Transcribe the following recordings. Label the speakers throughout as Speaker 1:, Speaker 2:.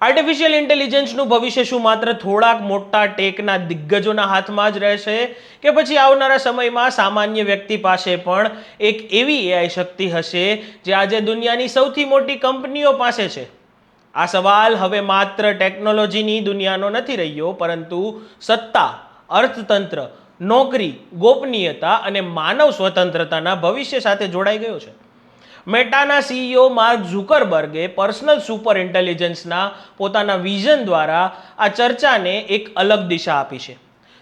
Speaker 1: Artificial ઇન્ટેલિજન્સનું ભવિષ્ય શું માત્ર થોડાક મોટા ટેકના દિગ્ગજોના હાથમાં જ રહેશે કે પછી આવનારા સમયમાં સામાન્ય વ્યક્તિ પાસે પણ એક એવી એઆઈ શક્તિ હશે જે આજે દુનિયાની સૌથી મોટી કંપનીઓ પાસે છે? આ સવાલ હવે માત્ર ટેકનોલોજીની દુનિયાનો નથી રહ્યો, પરંતુ સત્તા, અર્થતંત્ર, નોકરી, ગોપનીયતા અને માનવ સ્વતંત્રતાના ભવિષ્ય સાથે જોડાઈ ગયો છે. મેટાના સીઈઓ માર્ક ઝુકરબર્ગે પર્સનલ સુપર ઇન્ટેલિજન્સના પોતાના વિઝન દ્વારા આ ચર્ચાને એક અલગ દિશા આપી છે.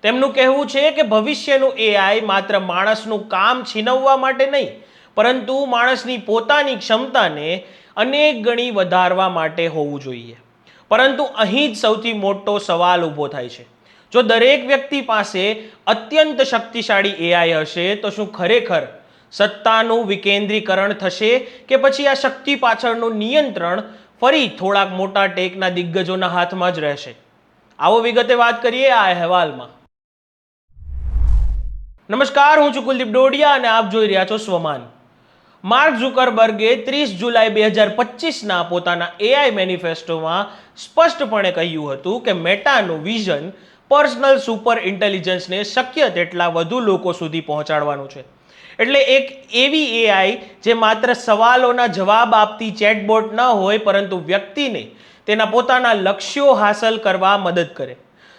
Speaker 1: તેમનું કહેવું છે કે ભવિષ્યનું એઆઈ માત્ર માણસનું કામ છીનવવા માટે નહીં, પરંતુ માણસની પોતાની ક્ષમતાને અનેક ગણી વધારવા માટે હોવું જોઈએ. પરંતુ અહીં જ સૌથી મોટો સવાલ ઊભો થાય છે. જો દરેક વ્યક્તિ પાસે અત્યંત શક્તિશાળી એઆઈ હશે તો શું ખરેખર સત્તાનું વિકેન્દ્રીકરણ થશે કે પછી આ શક્તિ પાછળનું નિયંત્રણ ફરી થોડાક મોટા ટેકના દિગ્ગજોના હાથમાં જ રહેશે? આવો વિગતે વાત કરીએ આ અહેવાલમાં. નમસ્કાર, હું છું કુલદીપ ડોડિયા અને આપ જોઈ રહ્યા છો સ્વમાન. માર્ક ઝુકરબર્ગે 30 જુલાઈ 2025ના પોતાના એઆઈ મેનિફેસ્ટોમાં સ્પષ્ટપણે કહ્યું હતું કે મેટાનું વિઝન પર્સનલ સુપર ઇન્ટેલિજન્સને શક્ય તેટલા વધુ લોકો સુધી પહોંચાડવાનું છે. એટલે એક એવી એઆઈ જે માત્ર સવાલોના જવાબ આપતી ચેટબોટ ન હોય, પરંતુ વ્યક્તિને તેના પોતાના લક્ષ્યો હાંસલ કરવા મદદ કરે,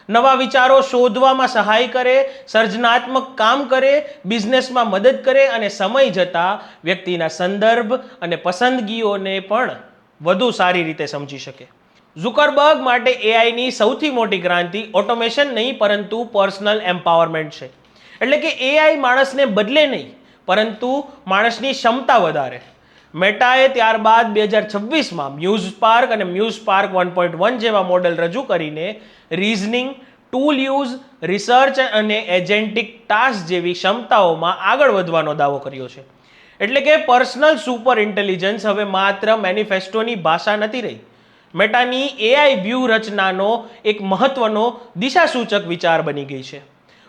Speaker 1: નવા વિચારો શોધવામાં સહાય કરે, સર્જનાત્મક કામ કરે, બિઝનેસમાં મદદ કરે અને સમય જતાં વ્યક્તિના સંદર્ભ અને પસંદગીઓને પણ વધુ સારી રીતે સમજી શકે. ઝુકરબર્ગ માટે એઆઈની સૌથી મોટી ક્રાંતિ ઓટોમેશન નહીં, પરંતુ પર્સનલ એમ્પાવરમેન્ટ છે. એટલે કે એઆઈ માણસને બદલે નહીં, પરંતુ માણસની ક્ષમતા વધારે. મેટાએ ત્યારબાદ 2026માં મ્યુઝસ્પાર્ક અને મ્યુઝસ્પાર્ક 1.1 જેવા મોડેલ રજૂ કરીને રીઝનિંગ, ટૂલ યુઝ, રિસર્ચ અને એજેન્ટિક ટાસ્ક જેવી ક્ષમતાઓમાં આગળ વધવાનો દાવો કર્યો છે. એટલે કે પર્સનલ સુપર ઇન્ટેલિજન્સ હવે માત્ર મેનિફેસ્ટોની ભાષા નથી રહી, મેટાની એઆઈ વ્યૂહરચનાનો એક મહત્વનો દિશાસૂચક વિચાર બની ગઈ છે.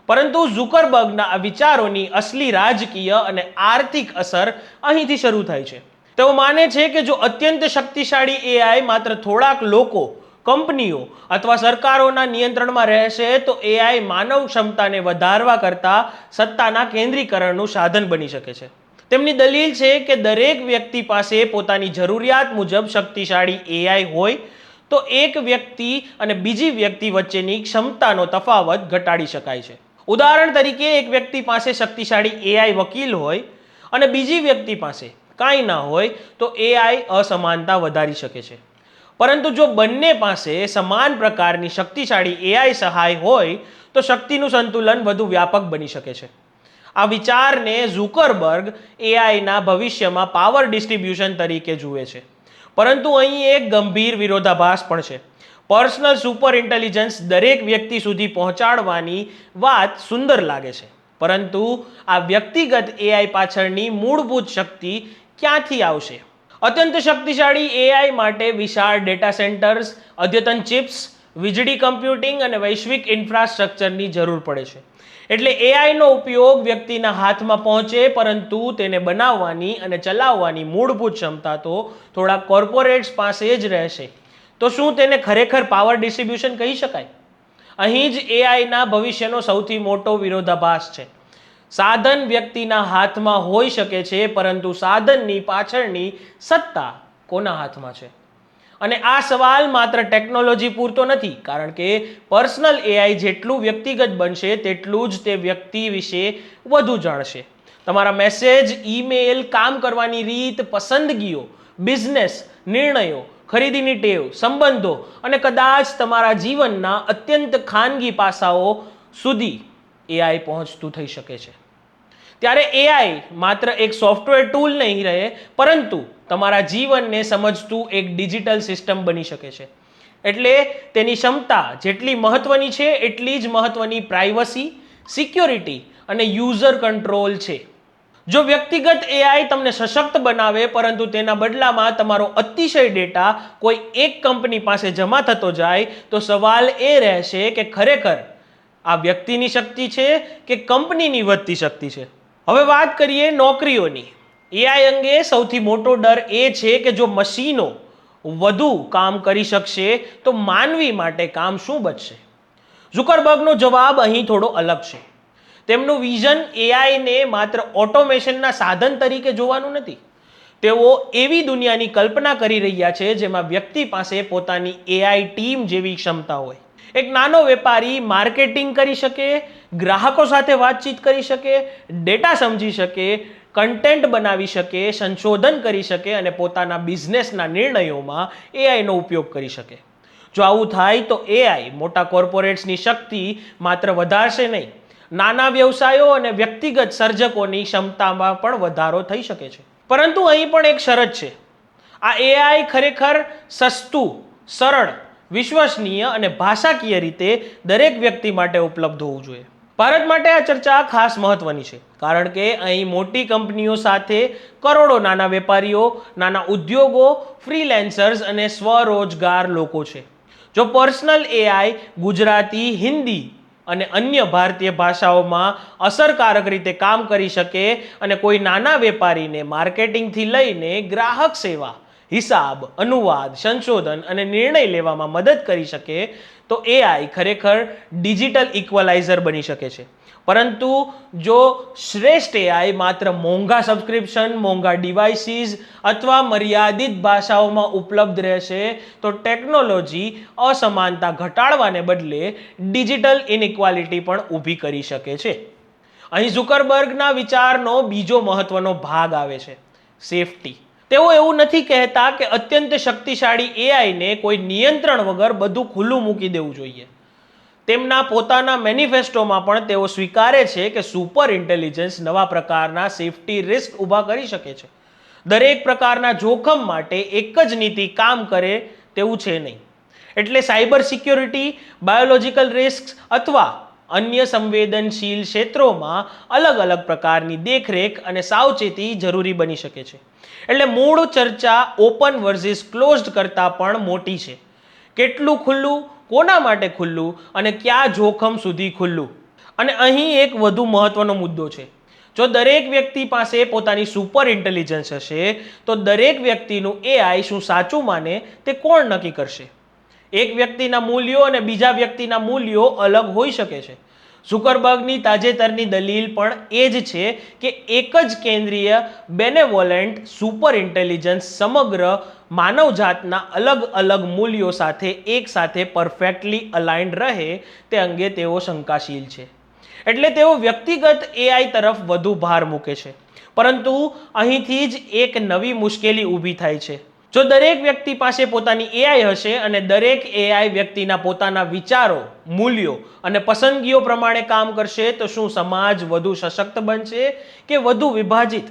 Speaker 1: પરંતુ ઝુકરબર્ગના આ વિચારોની અસલી રાજકીય અને આર્થિક અસર અહીંથી શરૂ થાય છે. તેઓ માને છે કે જો અત્યંત શક્તિશાળી એઆઈ માત્ર થોડાક લોકો, કંપનીઓ અથવા સરકારોના નિયંત્રણમાં રહેશે તો એઆઈ માનવ ક્ષમતાને વધારવા કરતાં સત્તાના કેન્દ્રીકરણનું સાધન બની શકે છે. તેમની દલીલ છે કે દરેક વ્યક્તિ પાસે પોતાની જરૂરિયાત મુજબ શક્તિશાળી એઆઈ હોય તો એક વ્યક્તિ અને બીજી વ્યક્તિ વચ્ચેની ક્ષમતાનો તફાવત ઘટાડી શકાય છે. ઉદાહરણ તરીકે, એક વ્યક્તિ પાસે શક્તિશાળી એઆઈ વકીલ હોય અને બીજી વ્યક્તિ પાસે કાંઈ ના હોય તો એઆઈ અસમાનતા વધારી શકે છે. પરંતુ જો બંને પાસે સમાન પ્રકારની શક્તિશાળી એઆઈ સહાય હોય તો શક્તિનું સંતુલન વધુ વ્યાપક બની શકે છે. આ વિચારને ઝુકરબર્ગ એઆઈના ભવિષ્યમાં પાવર ડિસ્ટ્રીબ્યુશન તરીકે જુએ છે. પરંતુ અહીં એક ગંભીર વિરોધાભાસ પણ છે. પર્સનલ સુપર ઇન્ટેલિજન્સ દરેક વ્યક્તિ સુધી પહોંચાડવાની વાત સુંદર લાગે છે, પરંતુ આ વ્યક્તિગત એઆઈ પાછળની મૂળભૂત શક્તિ ક્યાંથી આવશે? અત્યંત શક્તિશાળી એઆઈ માટે વિશાળ ડેટા સેન્ટર્સ, અદ્યતન ચિપ્સ, વીજળી કમ્પ્યુટિંગ અને વૈશ્વિક ઇન્ફ્રાસ્ટ્રક્ચરની જરૂર પડે છે. એટલે એઆઈનો ઉપયોગ વ્યક્તિના હાથમાં પહોંચે, પરંતુ તેને બનાવવાની અને ચલાવવાની મૂળભૂત ક્ષમતા તો થોડા કોર્પોરેટ્સ પાસે જ રહેશે. તો શું તેને ખરેખર પાવર ડિસ્ટ્રીબ્યુશન કહી શકાય? અહીં જ એઆઈના ભવિષ્યનો સૌથી મોટો વિરોધાભાસ છે. સાધન વ્યક્તિના હાથમાં હોઈ શકે છે, પરંતુ સાધનની પાછળની સત્તા કોના હાથમાં છે? અને આ સવાલ માત્ર ટેકનોલોજી પૂરતો નથી, કારણ કે પર્સનલ એઆઈ જેટલું વ્યક્તિગત બનશે તેટલું જ તે વ્યક્તિ વિશે વધુ જાણશે. તમારા મેસેજ, ઈમેલ, કામ કરવાની રીત, પસંદગીઓ, બિઝનેસ નિર્ણયો, ખરીદીની ટેવ, સંબંધો અને કદાચ તમારા જીવનના અત્યંત ખાનગી પાસાઓ સુધી એઆઈ પહોંચતું થઈ શકે છે. ત્યારે એઆઈ માત્ર એક સોફ્ટવેર ટૂલ નહીં રહે, પરંતુ તમારા જીવનને સમજતું એક ડિજિટલ સિસ્ટમ બની શકે છે. એટલે તેની ક્ષમતા જેટલી મહત્વની છે એટલી જ મહત્વની પ્રાઇવસી, સિક્યોરિટી અને યુઝર કંટ્રોલ છે. જો વ્યક્તિગત એઆઈ તમને સશક્ત બનાવે, પરંતુ તેના બદલામાં તમારો અતિશય ડેટા કોઈ એક કંપની પાસે જમા થતો જાય, તો સવાલ એ રહેશે કે ખરેખર આ વ્યક્તિની શક્તિ છે કે કંપનીની વધતી શક્તિ છે? હવે વાત કરીએ નોકરીઓની. એઆઈ અંગે સૌથી મોટો ડર એ છે કે જો મશીનો વધુ કામ કરી શકશે તો માનવી માટે કામ શું બચશે? ઝુકરબર્ગનો જવાબ અહીં થોડો અલગ છે. તેમનું વિઝન એઆઈને માત્ર ઓટોમેશનના સાધન તરીકે જોવાનું નથી. તેઓ એવી દુનિયાની કલ્પના કરી રહ્યા છે જેમાં વ્યક્તિ પાસે પોતાની એઆઈ ટીમ જેવી ક્ષમતા હોય. એક નાનો વેપારી માર્કેટિંગ કરી શકે, ગ્રાહકો સાથે વાતચીત કરી શકે, ડેટા સમજી શકે, કન્ટેન્ટ બનાવી શકે, સંશોધન કરી શકે અને પોતાના બિઝનેસના નિર્ણયોમાં એઆઈનો ઉપયોગ કરી શકે. જો આવું થાય તો એઆઈ મોટા કોર્પોરેટ્સની શક્તિ માત્ર વધારશે નહીં, નાના વ્યવસાયો અને વ્યક્તિગત સર્જકોની ક્ષમતામાં પણ વધારો થઈ શકે છે. પરંતુ અહીં પણ એક શરત છે. આ એઆઈ ખરેખર સસ્તું, સરળ, વિશ્વસનીય અને ભાષાકીય રીતે દરેક વ્યક્તિ માટે ઉપલબ્ધ હોવું જોઈએ. ભારત માટે આ ચર્ચા ખાસ મહત્વની છે કારણ કે અહીં મોટી કંપનીઓ સાથે કરોડો નાના વેપારીઓ, નાના ઉદ્યોગો, ફ્રીલેન્સર્સ અને સ્વરોજગાર લોકો છે. જો પર્સનલ એઆઈ ગુજરાતી, હિન્દી અને અન્ય ભારતીય ભાષાઓમાં અસરકારક રીતે કામ કરી શકે અને કોઈ નાના વેપારીને માર્કેટિંગથી લઈને ગ્રાહક સેવા, હિસાબ, અનુવાદ, સંશોધન અને નિર્ણય લેવામાં મદદ કરી શકે તો એઆઈ ખરેખર ડિજિટલ ઇક્વલાઇઝર બની શકે છે. પરંતુ જો શ્રેષ્ઠ એઆઈ માત્ર મોંઘા સબસ્ક્રિપ્શન, મોંઘા ડિવાઇસીસ અથવા મર્યાદિત ભાષાઓમાં ઉપલબ્ધ રહેશે તો ટેકનોલોજી અસમાનતા ઘટાડવાને બદલે ડિજિટલ ઇનઇક્વાલિટી પણ ઊભી કરી શકે છે. અહીં ઝુકરબર્ગના વિચારનો બીજો મહત્વનો ભાગ આવે છે, સેફટી. તેઓ એવું નથી કહેતા કે અત્યંત શક્તિશાળી એઆઈને કોઈ નિયંત્રણ વગર બધું ખુલ્લું મૂકી દેવું જોઈએ. તેમના પોતાના મેનિફેસ્ટોમાં પણ તેઓ સ્વીકારે છે કે સુપર ઇન્ટેલિજન્સ નવા પ્રકારના સેફટી રિસ્ક ઊભા કરી શકે છે. દરેક પ્રકારના જોખમ માટે એક જ નીતિ કામ કરે તેવું છે નહીં. એટલે સાયબર સિક્યોરિટી, બાયોલોજિકલ રિસ્ક અથવા અન્ય સંવેદનશીલ ક્ષેત્રોમાં અલગ અલગ પ્રકારની દેખરેખ અને સાવચેતી જરૂરી બની શકે છે. એટલે મૂળ ચર્ચા ઓપન વર્સિસ ક્લોઝડ કરતાં પણ મોટી છે. કેટલું ખુલ્લું, કોના માટે ખુલ્લું અને કયા જોખમ સુધી ખુલ્લું? અને અહીં એક વધુ મહત્વનો મુદ્દો છે. જો દરેક વ્યક્તિ પાસે પોતાની સુપર ઇન્ટેલિજન્સ હશે તો દરેક વ્યક્તિનું એઆઈ શું સાચું માને તે કોણ નક્કી કરશે? એક વ્યક્તિના મૂલ્યો અને બીજા વ્યક્તિના મૂલ્યો અલગ હોઈ શકે છે. ઝુકરબર્ગની તાજેતરની દલીલ પણ એ જ છે કે એક જ કેન્દ્રીય બેનેવોલેન્ટ સુપર ઇન્ટેલિજન્સ સમગ્ર માનવજાતના અલગ અલગ મૂલ્યો સાથે એકસાથે પરફેક્ટલી અલાઇન્ડ રહે તે અંગે તેઓ શંકાશીલ છે. એટલે તેઓ વ્યક્તિગત એઆઈ તરફ વધુ ભાર મૂકે છે. પરંતુ અહીંથી જ એક નવી મુશ્કેલી ઊભી થાય છે. જો દરેક વ્યક્તિ પાસે પોતાની એઆઈ હશે અને દરેક એઆઈ વ્યક્તિના પોતાના વિચારો, મૂલ્યો અને પસંદગીઓ પ્રમાણે કામ કરશે તો શું સમાજ વધુ સશક્ત બનશે કે વધુ વિભાજિત?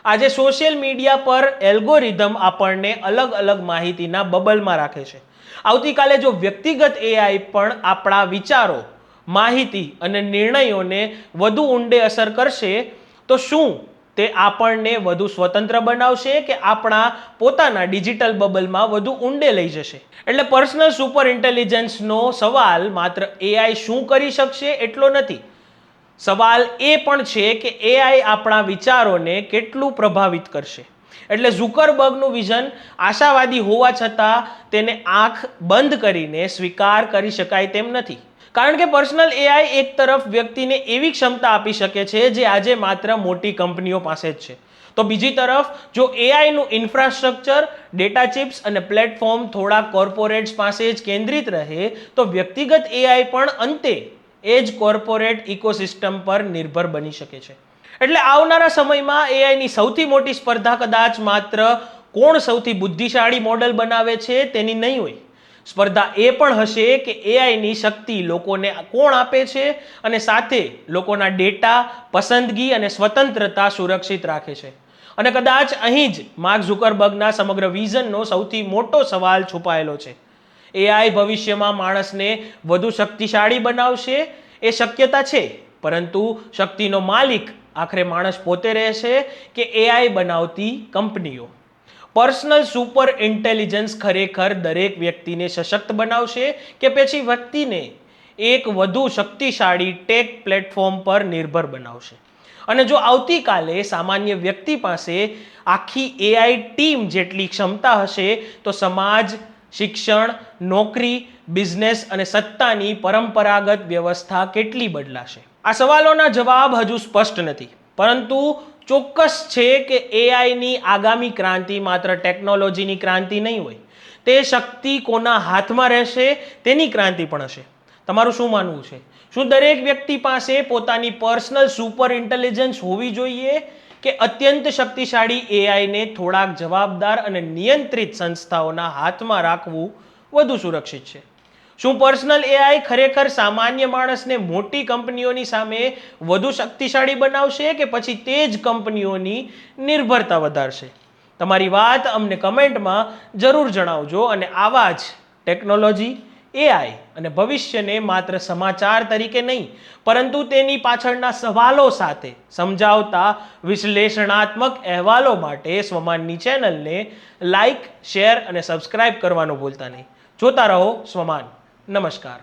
Speaker 1: આજે સોશિયલ મીડિયા પર એલ્ગોરિધમ આપણને અલગ અલગ માહિતીના બબલમાં રાખે છે. આવતીકાલે જો વ્યક્તિગત એઆઈ પણ આપણા વિચારો, માહિતી અને નિર્ણયોને વધુ ઊંડે અસર કરશે તો શું તે આપણને વધુ સ્વતંત્ર બનાવશે કે આપણા પોતાના ડિજિટલ બબલમાં વધુ ઊંડે લઈ જશે? એટલે પર્સનલ સુપર ઇન્ટેલિજન્સનો સવાલ માત્ર એઆઈ શું કરી શકશે એટલો નથી. સવાલ એ પણ છે કે એઆઈ આપણા વિચારોને કેટલું પ્રભાવિત કરશે. એટલે ઝુકરબર્ગનું વિઝન આશાવાદી હોવા છતાં તેને આંખ બંધ કરીને સ્વીકાર કરી શકાય તેમ નથી. કારણ કે પર્સનલ એઆઈ એક તરફ વ્યક્તિને એવી ક્ષમતા આપી શકે છે જે આજે માત્ર મોટી કંપનીઓ પાસે જ છે, તો બીજી તરફ જો એઆઈનું ઇન્ફ્રાસ્ટ્રક્ચર, ડેટા ચિપ્સ અને પ્લેટફોર્મ થોડા કોર્પોરેટ્સ પાસે જ કેન્દ્રિત રહે તો વ્યક્તિગત એઆઈ પણ અંતે એ જ કોર્પોરેટ ઇકોસિસ્ટમ પર નિર્ભર બની શકે છે. એટલે આવનારા સમયમાં એઆઈની સૌથી મોટી સ્પર્ધા કદાચ માત્ર કોણ સૌથી બુદ્ધિશાળી મોડલ બનાવે છે તેની નહીં હોય. સ્પર્ધા એ પણ હશે કે એઆઈની શક્તિ લોકોને કોણ આપે છે અને સાથે લોકોના ડેટા, પસંદગી અને સ્વતંત્રતા સુરક્ષિત રાખે છે. અને કદાચ અહીં જ માર્ક ઝુકરબર્ગના સમગ્ર વિઝનનો સૌથી મોટો સવાલ છુપાયેલો છે. એઆઈ ભવિષ્યમાં માણસને વધુ શક્તિશાળી બનાવશે એ શક્યતા છે, પરંતુ શક્તિનો માલિક આખરે માણસ પોતે રહેશે કે એઆઈ બનાવતી કંપનીઓ? પર્સનલ સુપર ઇન્ટેલિજન્સ ખરેખર દરેક વ્યક્તિને સશક્ત બનાવશે કે પછી વ્યક્તિને એક વધુ શક્તિશાળી ટેક પ્લેટફોર્મ પર નિર્ભર બનાવશે? અને જો આવતીકાલે સામાન્ય વ્યક્તિ પાસે આખી એઆઈ ટીમ જેટલી ક્ષમતા હશે તો સમાજ, શિક્ષણ, નોકરી, બિઝનેસ અને સત્તાની પરંપરાગત વ્યવસ્થા કેટલી બદલાશે? આ સવાલોના જવાબ હજુ સ્પષ્ટ નથી, પરંતુ ચોક્કસ છે કે એઆઈની આગામી ક્રાંતિ માત્ર ટેકનોલોજીની ક્રાંતિ નહીં હોય, તે શક્તિ કોના હાથમાં રહેશે તેની ક્રાંતિ પણ હશે. તમારું શું માનવું છે? શું દરેક વ્યક્તિ પાસે પોતાની પર્સનલ સુપર ઇન્ટેલિજન્સ હોવી જોઈએ કે અત્યંત શક્તિશાળી એઆઈને થોડાક જવાબદાર અને નિયંત્રિત સંસ્થાઓના હાથમાં રાખવું વધુ સુરક્ષિત છે? શું પર્સનલ એઆઈ ખરેખર સામાન્ય માણસને મોટી કંપનીઓની સામે વધુ શક્તિશાળી બનાવશે કે પછી તે જ કંપનીઓની નિર્ભરતા વધારશે? તમારી વાત અમને કમેન્ટમાં જરૂર જણાવજો અને આવા જ ટેકનોલોજી, એઆઈ અને ભવિષ્યને માત્ર સમાચાર તરીકે નહીં પરંતુ તેની પાછળના સવાલો સાથે સમજાવતા વિશ્લેષણાત્મક અહેવાલો માટે સ્વમાનની ચેનલને લાઈક, શેર અને સબસ્ક્રાઇબ કરવાનું ભૂલતા નહીં. જોતા રહો સ્વમાન. નમસ્કાર.